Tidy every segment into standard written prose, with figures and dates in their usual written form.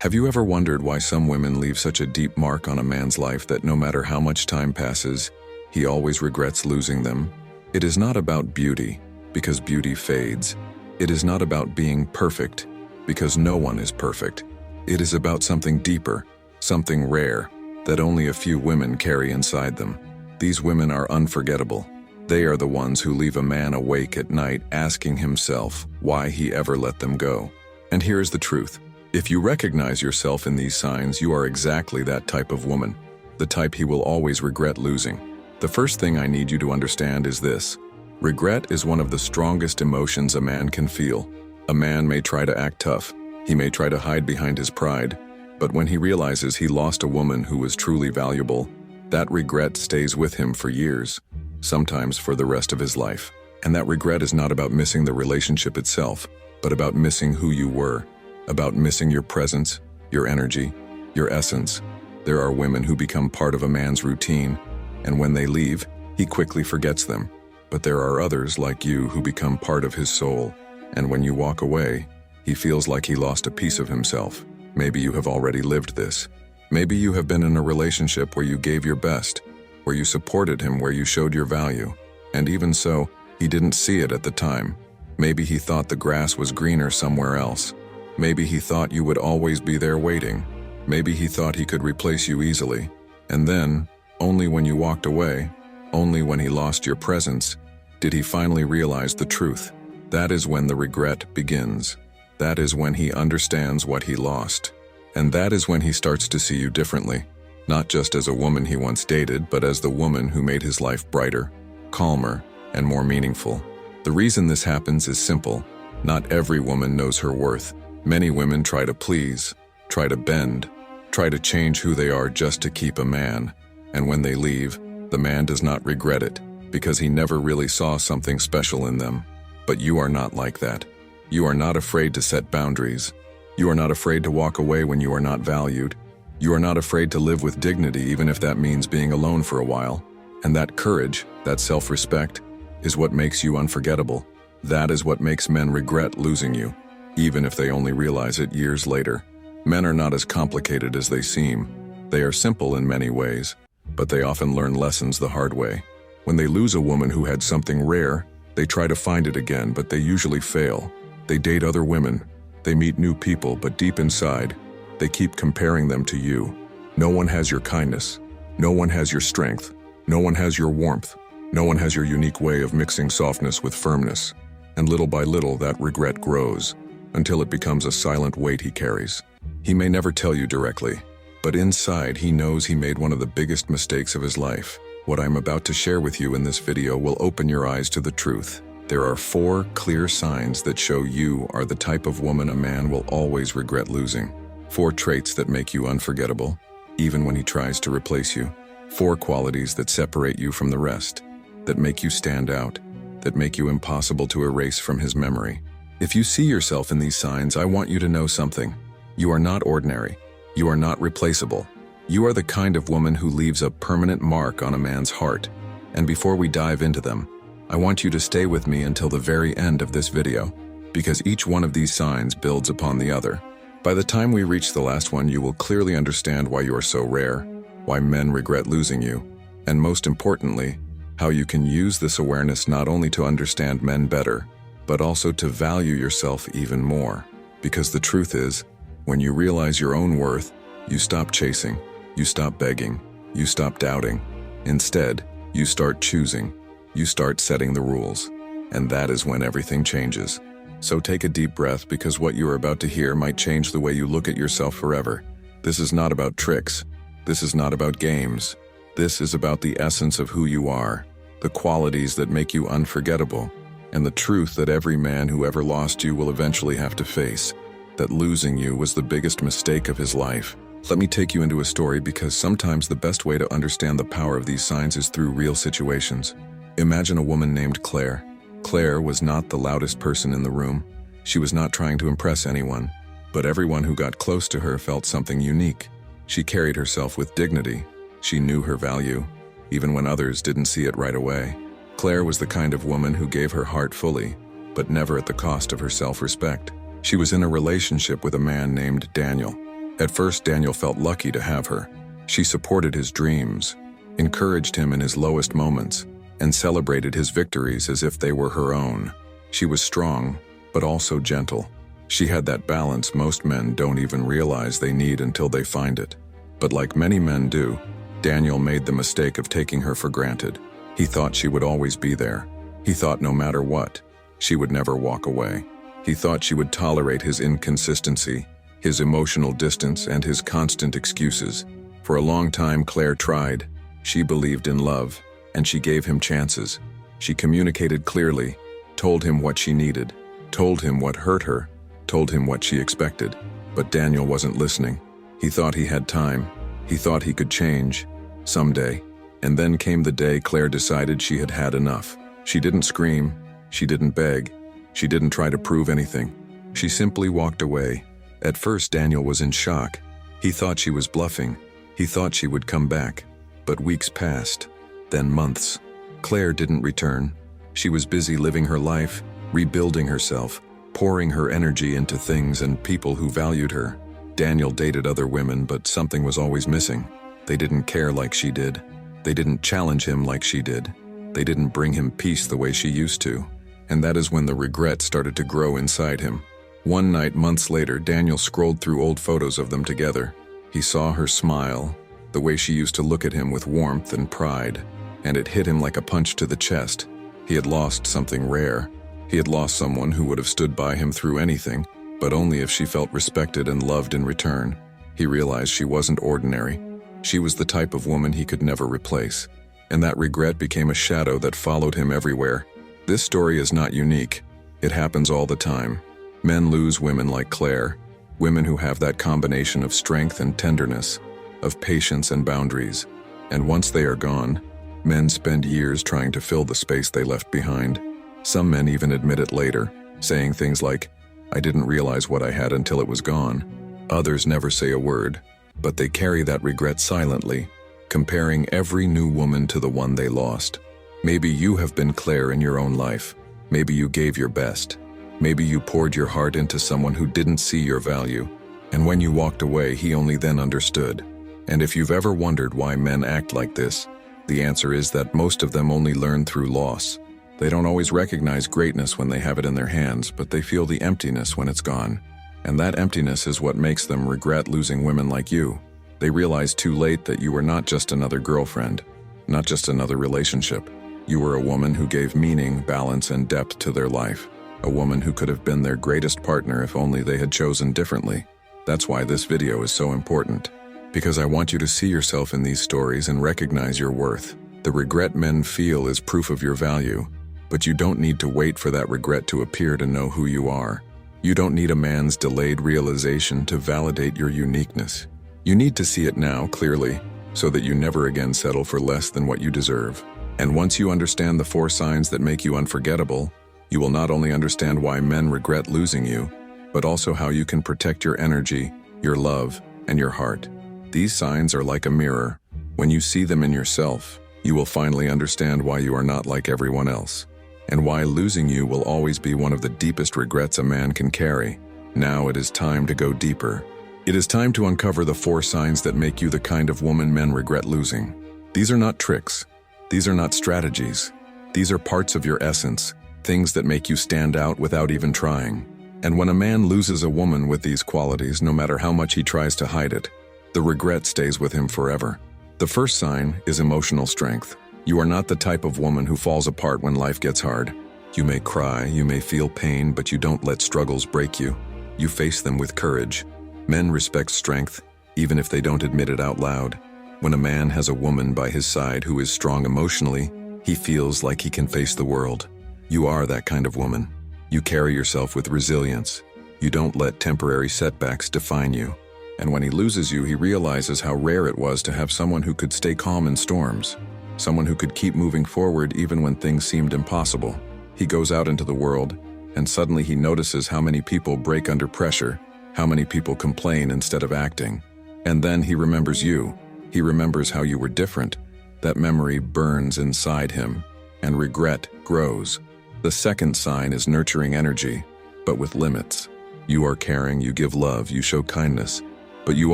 Have you ever wondered why some women leave such a deep mark on a man's life that no matter how much time passes, he always regrets losing them? It is not about beauty, because beauty fades. It is not about being perfect, because no one is perfect. It is about something deeper, something rare, that only a few women carry inside them. These women are unforgettable. They are the ones who leave a man awake at night asking himself why he ever let them go. And here is the truth. If you recognize yourself in these signs, you are exactly that type of woman, the type he will always regret losing. The first thing I need you to understand is this. Regret is one of the strongest emotions a man can feel. A man may try to act tough. He may try to hide behind his pride. But when he realizes he lost a woman who was truly valuable, that regret stays with him for years, sometimes for the rest of his life. And that regret is not about missing the relationship itself, but about missing who you were, about missing your presence, your energy, your essence. There are women who become part of a man's routine, and when they leave, he quickly forgets them. But there are others like you who become part of his soul, and when you walk away, he feels like he lost a piece of himself. Maybe you have already lived this. Maybe you have been in a relationship where you gave your best, where you supported him, where you showed your value. And even so, he didn't see it at the time. Maybe he thought the grass was greener somewhere else. Maybe he thought you would always be there waiting. Maybe he thought he could replace you easily. And then, only when you walked away, only when he lost your presence, did he finally realize the truth. That is when the regret begins. That is when he understands what he lost. And that is when he starts to see you differently, not just as a woman he once dated, but as the woman who made his life brighter, calmer, and more meaningful. The reason this happens is simple. Not every woman knows her worth. Many women try to please, try to bend, try to change who they are just to keep a man. And when they leave, the man does not regret it, because he never really saw something special in them. But you are not like that. You are not afraid to set boundaries. You are not afraid to walk away when you are not valued. You are not afraid to live with dignity even if that means being alone for a while. And that courage, that self-respect, is what makes you unforgettable. That is what makes men regret losing you, even if they only realize it years later. Men are not as complicated as they seem. They are simple in many ways, but they often learn lessons the hard way. When they lose a woman who had something rare, they try to find it again, but they usually fail. They date other women. They meet new people, but deep inside, they keep comparing them to you. No one has your kindness. No one has your strength. No one has your warmth. No one has your unique way of mixing softness with firmness. And little by little, that regret grows, until it becomes a silent weight he carries. He may never tell you directly, but inside he knows he made one of the biggest mistakes of his life. What I'm about to share with you in this video will open your eyes to the truth. There are 4 clear signs that show you are the type of woman a man will always regret losing. 4 traits that make you unforgettable, even when he tries to replace you. 4 qualities that separate you from the rest, that make you stand out, that make you impossible to erase from his memory. If you see yourself in these signs, I want you to know something. You are not ordinary. You are not replaceable. You are the kind of woman who leaves a permanent mark on a man's heart. And before we dive into them, I want you to stay with me until the very end of this video, because each one of these signs builds upon the other. By the time we reach the last one, you will clearly understand why you are so rare, why men regret losing you, and most importantly, how you can use this awareness not only to understand men better, but also to value yourself even more. Because the truth is, when you realize your own worth, you stop chasing, you stop begging, you stop doubting. Instead, you start choosing, you start setting the rules. And that is when everything changes. So take a deep breath, because what you are about to hear might change the way you look at yourself forever. This is not about tricks. This is not about games. This is about the essence of who you are, the qualities that make you unforgettable, and the truth that every man who ever lost you will eventually have to face, that losing you was the biggest mistake of his life. Let me take you into a story, because sometimes the best way to understand the power of these signs is through real situations. Imagine a woman named Claire. Claire was not the loudest person in the room. She was not trying to impress anyone, but everyone who got close to her felt something unique. She carried herself with dignity. She knew her value, even when others didn't see it right away. Claire was the kind of woman who gave her heart fully, but never at the cost of her self-respect. She was in a relationship with a man named Daniel, At first, Daniel felt lucky to have her. She supported his dreams, encouraged him in his lowest moments, and celebrated his victories as if they were her own. She was strong, but also gentle. She had that balance most men don't even realize they need until they find it. But like many men do, Daniel made the mistake of taking her for granted. He thought she would always be there. He thought no matter what, she would never walk away. He thought she would tolerate his inconsistency, his emotional distance, and his constant excuses. For a long time, Claire tried. She believed in love, and she gave him chances. She communicated clearly, told him what she needed, told him what hurt her, told him what she expected. But Daniel wasn't listening. He thought he had time. He thought he could change, someday. And then came the day Claire decided she had had enough. She didn't scream. She didn't beg. She didn't try to prove anything. She simply walked away. At first, Daniel was in shock. He thought she was bluffing. He thought she would come back. But weeks passed, then months. Claire didn't return. She was busy living her life, rebuilding herself, pouring her energy into things and people who valued her. Daniel dated other women, but something was always missing. They didn't care like she did. They didn't challenge him like she did. They didn't bring him peace the way she used to. And that is when the regret started to grow inside him. One night, months later, Daniel scrolled through old photos of them together. He saw her smile, the way she used to look at him with warmth and pride, and it hit him like a punch to the chest. He had lost something rare. He had lost someone who would have stood by him through anything, but only if she felt respected and loved in return. He realized she wasn't ordinary. She was the type of woman he could never replace. And that regret became a shadow that followed him everywhere. This story is not unique. It happens all the time. Men lose women like Claire, women who have that combination of strength and tenderness, of patience and boundaries. And once they are gone, men spend years trying to fill the space they left behind. Some men even admit it later, saying things like, "I didn't realize what I had until it was gone." Others never say a word, but they carry that regret silently, comparing every new woman to the one they lost. Maybe you have been Claire in your own life. Maybe you gave your best. Maybe you poured your heart into someone who didn't see your value, and when you walked away, he only then understood. And if you've ever wondered why men act like this, the answer is that most of them only learn through loss. They don't always recognize greatness when they have it in their hands, but they feel the emptiness when it's gone. And that emptiness is what makes them regret losing women like you. They realize too late that you were not just another girlfriend, not just another relationship. You were a woman who gave meaning, balance, and depth to their life. A woman who could have been their greatest partner if only they had chosen differently. That's why this video is so important. Because I want you to see yourself in these stories and recognize your worth. The regret men feel is proof of your value, but you don't need to wait for that regret to appear to know who you are. You don't need a man's delayed realization to validate your uniqueness. You need to see it now, clearly, so that you never again settle for less than what you deserve. And once you understand the 4 signs that make you unforgettable, you will not only understand why men regret losing you, but also how you can protect your energy, your love, and your heart. These signs are like a mirror. When you see them in yourself, you will finally understand why you are not like everyone else, and why losing you will always be one of the deepest regrets a man can carry. Now it is time to go deeper. It is time to uncover the 4 signs that make you the kind of woman men regret losing. These are not tricks. These are not strategies. These are parts of your essence, things that make you stand out without even trying. And when a man loses a woman with these qualities, no matter how much he tries to hide it, the regret stays with him forever. The first sign is emotional strength. You are not the type of woman who falls apart when life gets hard. You may cry, you may feel pain, but you don't let struggles break you. You face them with courage. Men respect strength, even if they don't admit it out loud. When a man has a woman by his side who is strong emotionally, he feels like he can face the world. You are that kind of woman. You carry yourself with resilience. You don't let temporary setbacks define you. And when he loses you, he realizes how rare it was to have someone who could stay calm in storms, someone who could keep moving forward even when things seemed impossible. He goes out into the world, and suddenly he notices how many people break under pressure, how many people complain instead of acting. And then he remembers you. He remembers how you were different. That memory burns inside him, and regret grows. The second sign is nurturing energy, but with limits. You are caring, you give love, you show kindness, but you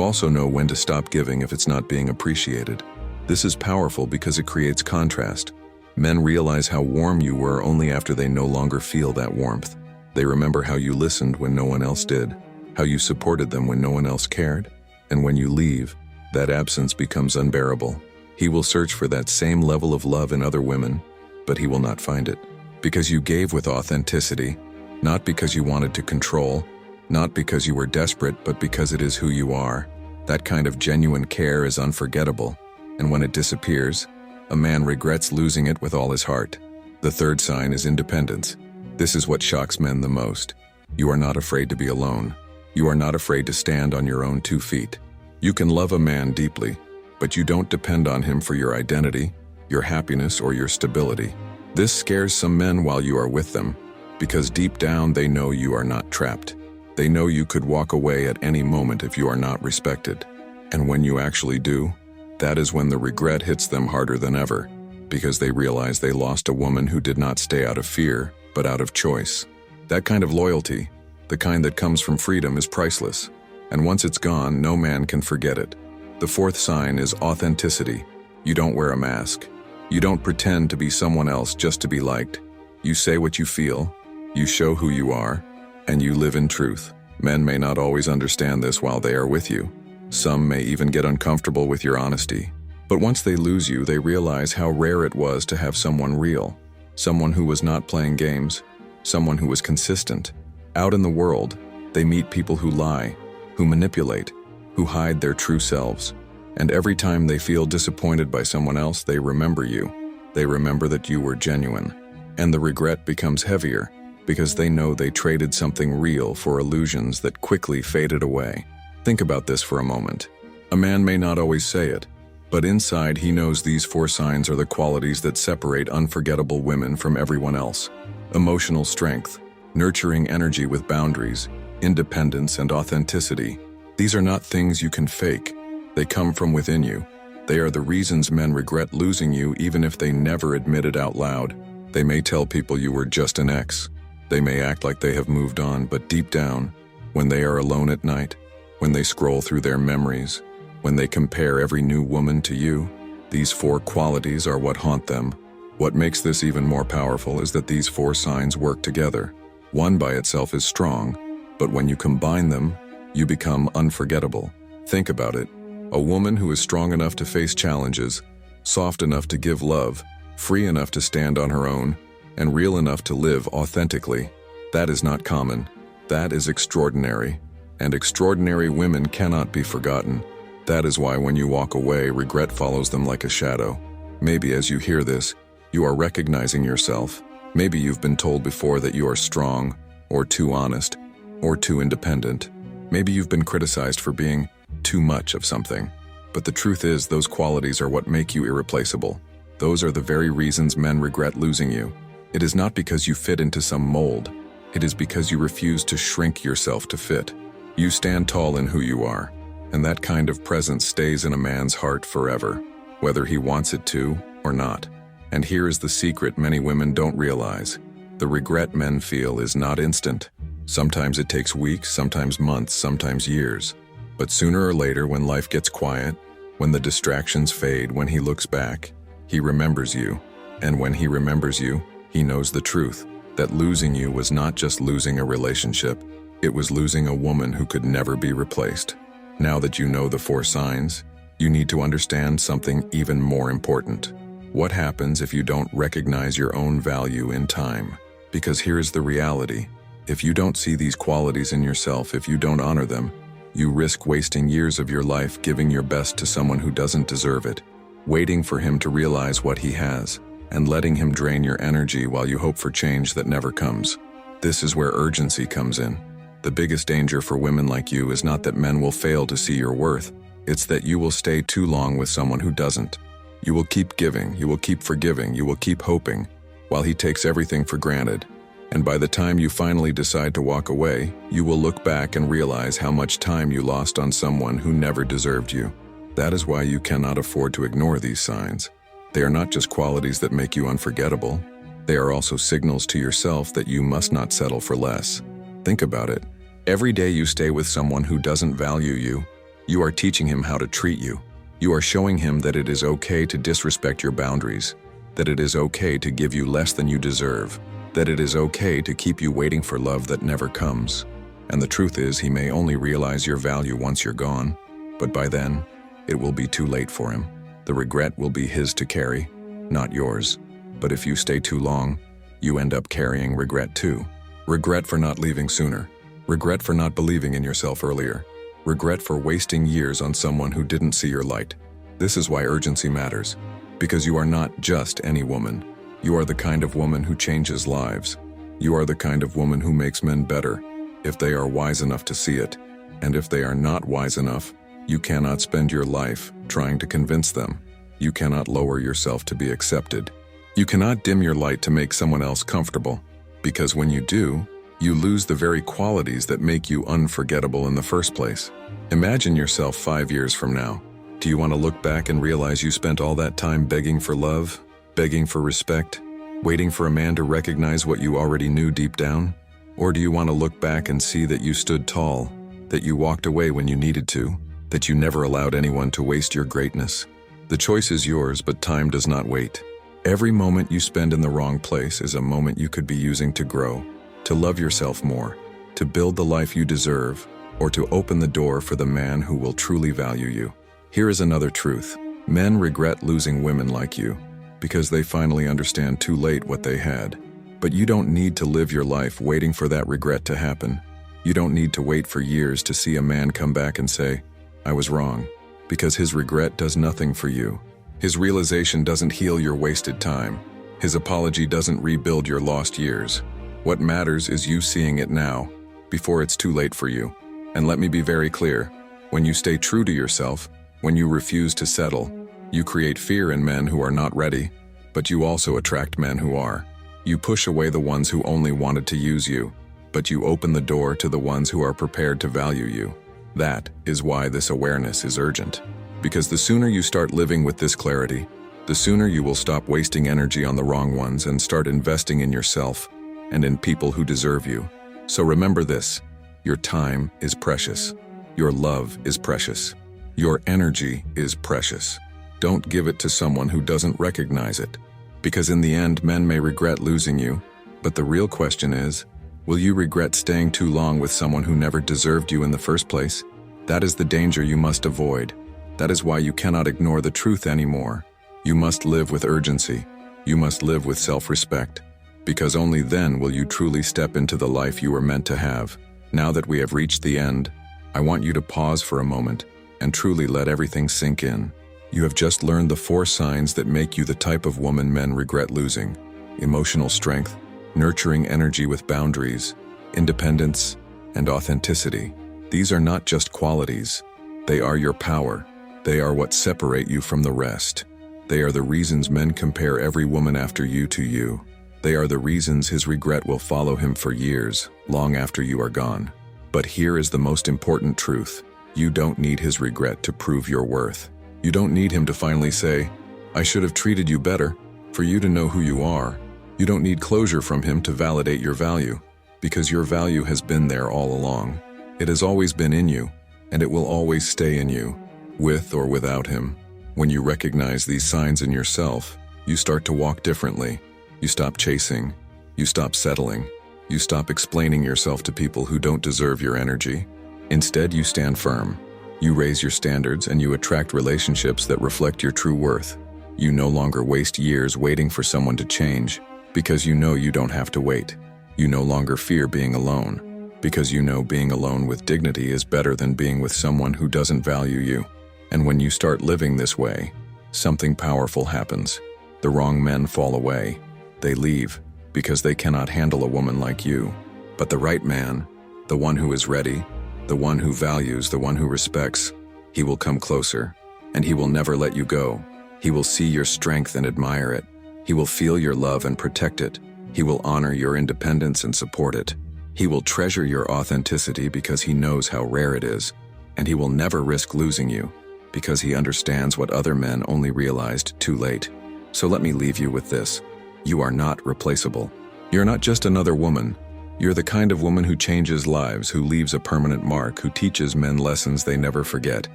also know when to stop giving if it's not being appreciated. This is powerful because it creates contrast. Men realize how warm you were only after they no longer feel that warmth. They remember how you listened when no one else did, how you supported them when no one else cared, and when you leave, that absence becomes unbearable. He will search for that same level of love in other women, but he will not find it. Because you gave with authenticity, not because you wanted to control, not because you were desperate, but because it is who you are. That kind of genuine care is unforgettable, and when it disappears, a man regrets losing it with all his heart. The third sign is independence. This is what shocks men the most. You are not afraid to be alone. You are not afraid to stand on your own 2 feet. You can love a man deeply, but you don't depend on him for your identity, your happiness, or your stability. This scares some men while you are with them, because deep down they know you are not trapped. They know you could walk away at any moment if you are not respected. And when you actually do, that is when the regret hits them harder than ever, because they realize they lost a woman who did not stay out of fear, but out of choice. That kind of loyalty, the kind that comes from freedom, is priceless. And once it's gone, no man can forget it. The fourth sign is authenticity. You don't wear a mask. You don't pretend to be someone else just to be liked. You say what you feel, you show who you are, and you live in truth. Men may not always understand this while they are with you. Some may even get uncomfortable with your honesty. But once they lose you, they realize how rare it was to have someone real, someone who was not playing games, someone who was consistent. Out in the world, they meet people who lie, who manipulate, who hide their true selves. And every time they feel disappointed by someone else, they remember you. They remember that you were genuine. And the regret becomes heavier, because they know they traded something real for illusions that quickly faded away. Think about this for a moment. A man may not always say it, but inside he knows these 4 signs are the qualities that separate unforgettable women from everyone else. Emotional strength, nurturing energy with boundaries, independence, and authenticity. These are not things you can fake. They come from within you. They are the reasons men regret losing you even if they never admit it out loud. They may tell people you were just an ex. They may act like they have moved on, but deep down, when they are alone at night, when they scroll through their memories, when they compare every new woman to you, these 4 qualities are what haunt them. What makes this even more powerful is that these 4 signs work together. One by itself is strong, but when you combine them, you become unforgettable. Think about it. A woman who is strong enough to face challenges, soft enough to give love, free enough to stand on her own, and real enough to live authentically. That is not common. That is extraordinary. And extraordinary women cannot be forgotten. That is why when you walk away, regret follows them like a shadow. Maybe as you hear this, you are recognizing yourself. Maybe you've been told before that you are strong, or too honest, or too independent. Maybe you've been criticized for being too much of something. But the truth is, those qualities are what make you irreplaceable. Those are the very reasons men regret losing you. It is not because you fit into some mold. It is because you refuse to shrink yourself to fit. You stand tall in who you are, and that kind of presence stays in a man's heart forever, whether he wants it to or not. And here is the secret many women don't realize. The regret men feel is not instant. Sometimes it takes weeks, sometimes months, sometimes years. But sooner or later, when life gets quiet, when the distractions fade, when he looks back, he remembers you. And when he remembers you, he knows the truth, that losing you was not just losing a relationship, it was losing a woman who could never be replaced. Now that you know the 4 signs, you need to understand something even more important. What happens if you don't recognize your own value in time? Because here is the reality. If you don't see these qualities in yourself, if you don't honor them, you risk wasting years of your life giving your best to someone who doesn't deserve it, waiting for him to realize what he has, and letting him drain your energy while you hope for change that never comes. This is where urgency comes in. The biggest danger for women like you is not that men will fail to see your worth, it's that you will stay too long with someone who doesn't. You will keep giving, you will keep forgiving, you will keep hoping, while he takes everything for granted. And by the time you finally decide to walk away, you will look back and realize how much time you lost on someone who never deserved you. That is why you cannot afford to ignore these signs. They are not just qualities that make you unforgettable. They are also signals to yourself that you must not settle for less. Think about it. Every day you stay with someone who doesn't value you, You are teaching him how to treat you. You are showing him that it is okay to disrespect your boundaries, that it is okay to give you less than you deserve, that it is okay to keep you waiting for love that never comes. And the truth is, he may only realize your value once you're gone, but by then, it will be too late for him. The regret will be his to carry, not yours. But if you stay too long, you end up carrying regret too. Regret for not leaving sooner. Regret for not believing in yourself earlier. Regret for wasting years on someone who didn't see your light. This is why urgency matters. Because you are not just any woman. You are the kind of woman who changes lives. You are the kind of woman who makes men better, if they are wise enough to see it. And if they are not wise enough, you cannot spend your life trying to convince them. You cannot lower yourself to be accepted. You cannot dim your light to make someone else comfortable. Because when you do, you lose the very qualities that make you unforgettable in the first place. Imagine yourself 5 years from now. Do you want to look back and realize you spent all that time begging for love, begging for respect, waiting for a man to recognize what you already knew deep down? Or do you want to look back and see that you stood tall, that you walked away when you needed to, that you never allowed anyone to waste your greatness? The choice is yours, but time does not wait. Every moment you spend in the wrong place is a moment you could be using to grow, to love yourself more, to build the life you deserve, or to open the door for the man who will truly value you. Here is another truth. Men regret losing women like you because they finally understand too late what they had. But you don't need to live your life waiting for that regret to happen. You don't need to wait for years to see a man come back and say, "I was wrong," because his regret does nothing for you. His realization doesn't heal your wasted time. His apology doesn't rebuild your lost years. What matters is you seeing it now, before it's too late for you. And let me be very clear, when you stay true to yourself, when you refuse to settle, you create fear in men who are not ready, but you also attract men who are. You push away the ones who only wanted to use you, but you open the door to the ones who are prepared to value you. That is why this awareness is urgent. Because the sooner you start living with this clarity, the sooner you will stop wasting energy on the wrong ones and start investing in yourself and in people who deserve you. So remember this, your time is precious. Your love is precious. Your energy is precious. Don't give it to someone who doesn't recognize it. Because in the end, men may regret losing you, but the real question is, will you regret staying too long with someone who never deserved you in the first place? That is the danger you must avoid. That is why you cannot ignore the truth anymore. You must live with urgency. You must live with self-respect. Because only then will you truly step into the life you were meant to have. Now that we have reached the end, I want you to pause for a moment and truly let everything sink in. You have just learned the 4 signs that make you the type of woman men regret losing: emotional strength, nurturing energy with boundaries, independence, and authenticity. These are not just qualities. They are your power. They are what separate you from the rest. They are the reasons men compare every woman after you to you. They are the reasons his regret will follow him for years, long after you are gone. But here is the most important truth. You don't need his regret to prove your worth. You don't need him to finally say, "I should have treated you better," for you to know who you are. You don't need closure from him to validate your value, because your value has been there all along. It has always been in you, and it will always stay in you, with or without him. When you recognize these signs in yourself, you start to walk differently. You stop chasing. You stop settling. You stop explaining yourself to people who don't deserve your energy. Instead, you stand firm. You raise your standards and you attract relationships that reflect your true worth. You no longer waste years waiting for someone to change, because you know you don't have to wait. You no longer fear being alone, because you know being alone with dignity is better than being with someone who doesn't value you. And when you start living this way, something powerful happens. The wrong men fall away. They leave, because they cannot handle a woman like you. But the right man, the one who is ready, the one who values, the one who respects, he will come closer, and he will never let you go. He will see your strength and admire it. He will feel your love and protect it. He will honor your independence and support it. He will treasure your authenticity because he knows how rare it is, and he will never risk losing you, because he understands what other men only realized too late. So let me leave you with this. You are not replaceable. You're not just another woman. You're the kind of woman who changes lives, who leaves a permanent mark, who teaches men lessons they never forget.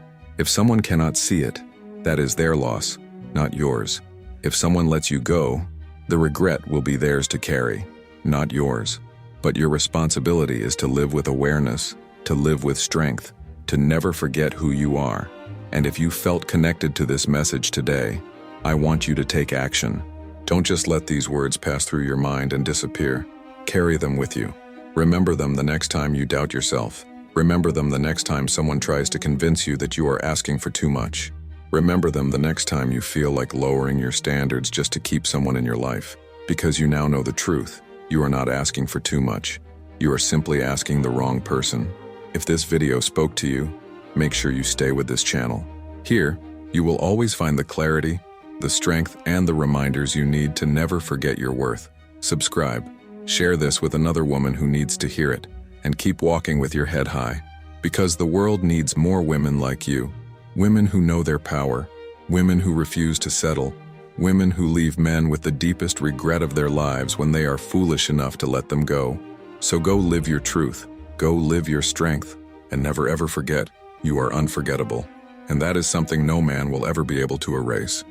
If someone cannot see it, that is their loss, not yours. If someone lets you go, the regret will be theirs to carry, not yours. But your responsibility is to live with awareness, to live with strength, to never forget who you are. And if you felt connected to this message today, I want you to take action. Don't just let these words pass through your mind and disappear. Carry them with you. Remember them the next time you doubt yourself. Remember them the next time someone tries to convince you that you are asking for too much. Remember them the next time you feel like lowering your standards just to keep someone in your life. Because you now know the truth. You are not asking for too much. You are simply asking the wrong person. If this video spoke to you, make sure you stay with this channel. Here, you will always find the clarity, the strength, and the reminders you need to never forget your worth. Subscribe, share this with another woman who needs to hear it, and keep walking with your head high. Because the world needs more women like you. Women who know their power, women who refuse to settle, women who leave men with the deepest regret of their lives when they are foolish enough to let them go. So go live your truth, go live your strength, and never ever forget, you are unforgettable. And that is something no man will ever be able to erase.